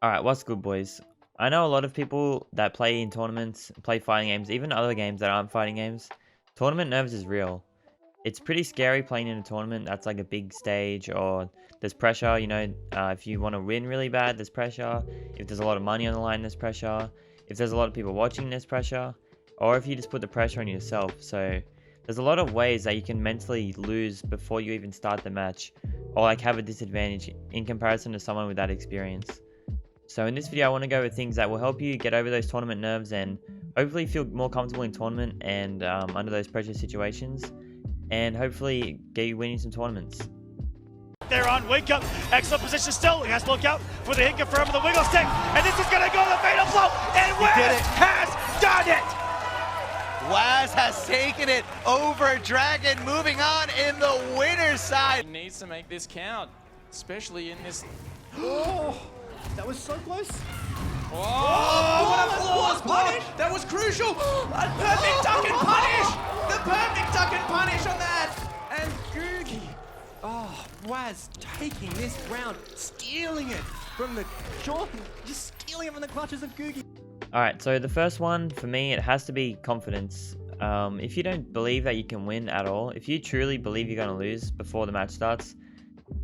Alright, what's good, boys? I know a lot of people that play in tournaments, play fighting games, even other games that aren't fighting games. Tournament nerves is real. It's pretty scary playing in a tournament that's like a big stage, or there's pressure, if you want to win really bad, there's pressure. If there's a lot of money on the line, there's pressure. If there's a lot of people watching, there's pressure. Or if you just put the pressure on yourself. So there's a lot of ways that you can mentally lose before you even start the match, or like have a disadvantage in comparison to someone with that experience. So in this video, I want to go over things that will help you get over those tournament nerves and hopefully feel more comfortable in tournament and under those pressure situations, and hopefully get you winning some tournaments. They're on wake up, excellent position still. He has to look out for the hit confirm with the wiggle stick, and this is going to go to the fatal blow, and Waz has done it! Waz has taken it over Dragon, moving on in the winner's side. He needs to make this count, especially in this. Oh, that was so close. Oh, what a flawless punish! That was crucial! A perfect duck and punish! The perfect duck and punish on that! And Googie. Oh, Waz taking this round, stealing it from the Jordan, just stealing it from the clutches of Googie. Alright, so the first one for me, it has to be confidence. If you don't believe that you can win at all, if you truly believe you're going to lose before the match starts,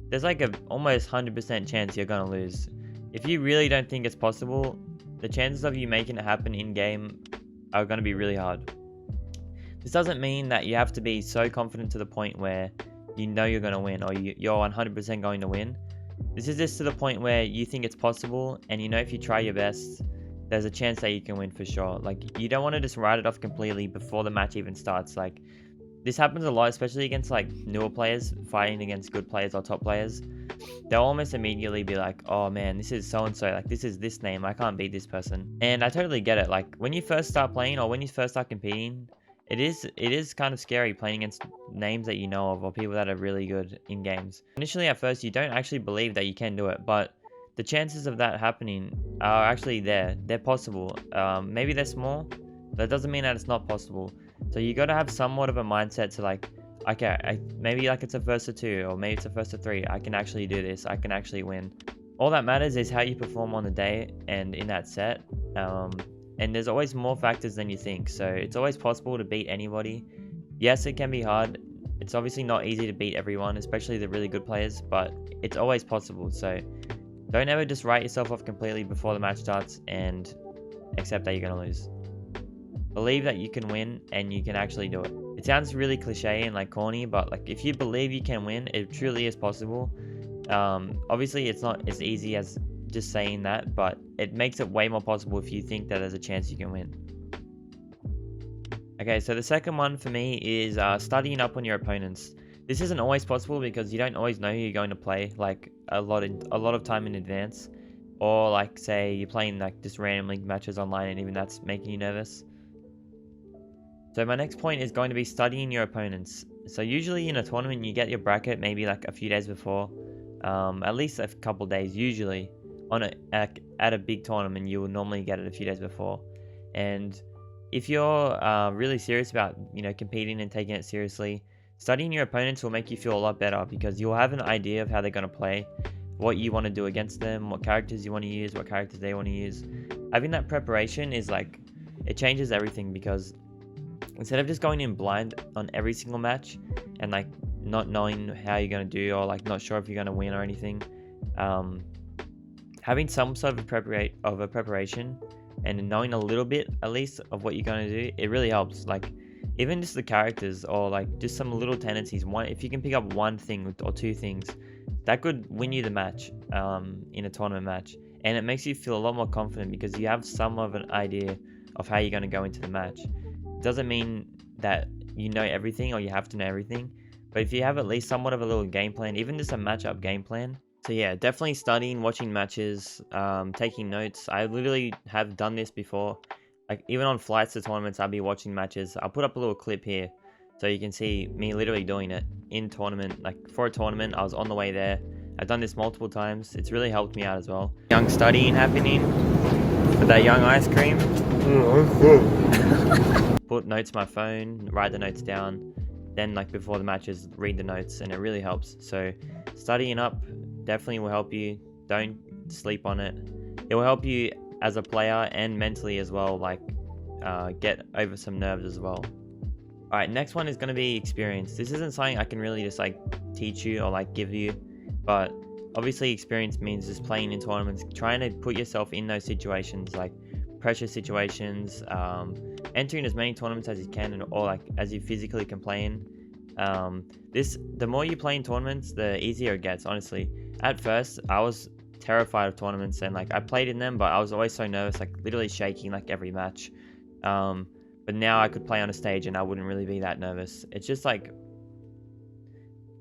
there's like a almost 100% chance you're going to lose. If you really don't think it's possible, the chances of you making it happen in-game are going to be really hard. This doesn't mean that you have to be so confident to the point where you know you're going to win, or you're 100% going to win. This is just to the point where you think it's possible, and you know if you try your best, there's a chance that you can win for sure. Like, you don't want to just write it off completely before the match even starts. Like, this happens a lot, especially against like newer players fighting against good players or top players. They'll almost immediately be like, oh man, this is so-and-so, like this is this name, I can't beat this person. And I totally get it. Like, when you first start playing or when you first start competing, it is kind of scary playing against names that you know of or people that are really good in games. Initially at first, you don't actually believe that you can do it, but the chances of that happening are actually there. They're possible. Maybe they're small, that doesn't mean that it's not possible. So you got to have somewhat of a mindset to like, okay, maybe like it's a first to 2, or maybe it's a first to 3. I can actually do this. I can actually win. All that matters is how you perform on the day and in that set. And there's always more factors than you think. So it's always possible to beat anybody. Yes, it can be hard. It's obviously not easy to beat everyone, especially the really good players, but it's always possible. So don't ever just write yourself off completely before the match starts and accept that you're going to lose. Believe that you can win and you can actually do it. It sounds really cliche and like corny, but like if you believe you can win, it truly is possible. Obviously it's not as easy as just saying that, but it makes it way more possible if you think that there's a chance you can win. Okay, so the second one for me is studying up on your opponents. This isn't always possible because you don't always know who you're going to play like a lot of time in advance, or like say you're playing like just randomly matches online and even that's making you nervous. So my next point is going to be studying your opponents. So usually in a tournament, you get your bracket maybe like a few days before, at least a couple days. Usually, at a big tournament, you will normally get it a few days before. And if you're really serious about competing and taking it seriously, studying your opponents will make you feel a lot better because you'll have an idea of how they're going to play, what you want to do against them, what characters you want to use, what characters they want to use. Having that preparation is like, it changes everything, because instead of just going in blind on every single match and like not knowing how you're going to do, or like not sure if you're going to win or anything, having some sort of preparation and knowing a little bit at least of what you're going to do, it really helps. Like even just the characters, or like just some little tendencies. If you can pick up one thing or 2 things, that could win you the match in a tournament match, and it makes you feel a lot more confident because you have some of an idea of how you're going to go into the match. Doesn't mean that you know everything or you have to know everything, but if you have at least somewhat of a little game plan, even just a matchup game plan. So yeah, definitely studying, watching matches, taking notes. I literally have done this before. Like even on flights to tournaments, I'll be watching matches. I'll put up a little clip here so you can see me literally doing it in tournament. Like for a tournament, I was on the way there. I've done this multiple times. It's really helped me out as well. Young studying happening with that young ice cream. Put notes in my phone, write the notes down, then like before the matches, read the notes, and it really helps. So studying up definitely will help you. Don't sleep on it. it will help you as a player and mentally as well, like get over some nerves as well. Alright, next one is going to be experience. This isn't something I can really just like teach you or like give you, but obviously experience means just playing in tournaments, trying to put yourself in those situations, like pressure situations, entering as many tournaments as you can, and or like as you physically can play in. The more you play in tournaments, the easier it gets, honestly. At first I was terrified of tournaments, and like I played in them, but I was always so nervous, like literally shaking like every match. But now I could play on a stage and I wouldn't really be that nervous. It's just like,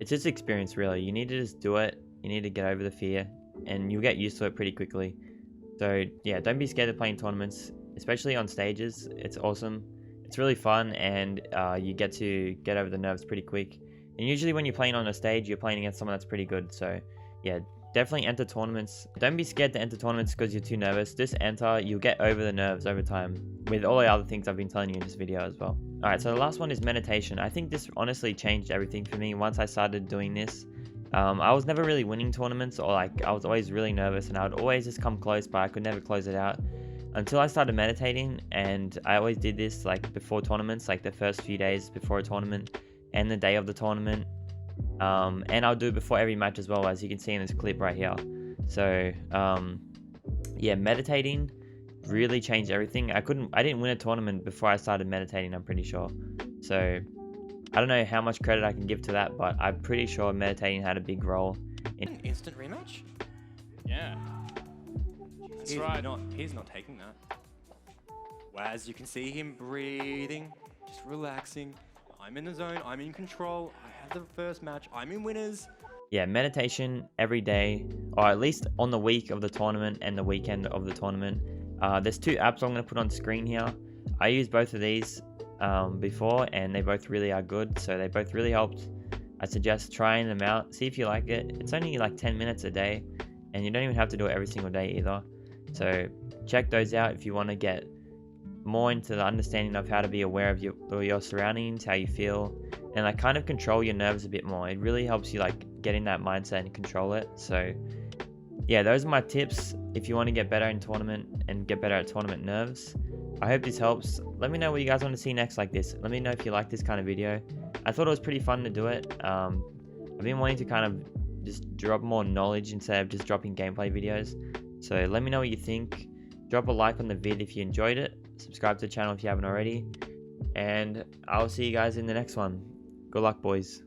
it's just experience really. You need to just do it. You need to get over the fear and you'll get used to it pretty quickly. So yeah, don't be scared of playing tournaments, especially on stages. It's awesome. It's really fun, and you get to get over the nerves pretty quick. And usually when you're playing on a stage, you're playing against someone that's pretty good. So yeah, definitely enter tournaments. Don't be scared to enter tournaments because you're too nervous. Just enter, you'll get over the nerves over time with all the other things I've been telling you in this video as well. Alright, so the last one is meditation. I think this honestly changed everything for me once I started doing this. I was never really winning tournaments, or like I was always really nervous and I would always just come close, but I could never close it out until I started meditating. And I always did this like before tournaments, like the first few days before a tournament and the day of the tournament. And I'll do it before every match as well, as you can see in this clip right here. So yeah, meditating really changed everything. I didn't win a tournament before I started meditating, I'm pretty sure. So I don't know how much credit I can give to that, but I'm pretty sure meditating had a big role in An instant rematch? Yeah. That's right. He's not taking that. Waz, you can see him breathing, just relaxing. I'm in the zone, I'm in control, I have the first match, I'm in winners. Yeah, meditation every day, or at least on the week of the tournament and the weekend of the tournament. There's two apps I'm going to put on screen here. I used both of these before, and they both really are good, so they both really helped. I suggest trying them out, see if you like it. It's only like 10 minutes a day, and you don't even have to do it every single day either. So check those out if you want to get more into the understanding of how to be aware of your surroundings, how you feel, and like kind of control your nerves a bit more. It really helps you like get in that mindset and control it. So yeah, those are my tips if you want to get better in tournament and get better at tournament nerves. I hope this helps. Let me know what you guys want to see next like this. Let me know if you like this kind of video. I thought it was pretty fun to do it. I've been wanting to kind of just drop more knowledge instead of just dropping gameplay videos. So let me know what you think. Drop a like on the vid if you enjoyed it. Subscribe to the channel if you haven't already. And I'll see you guys in the next one. Good luck, boys.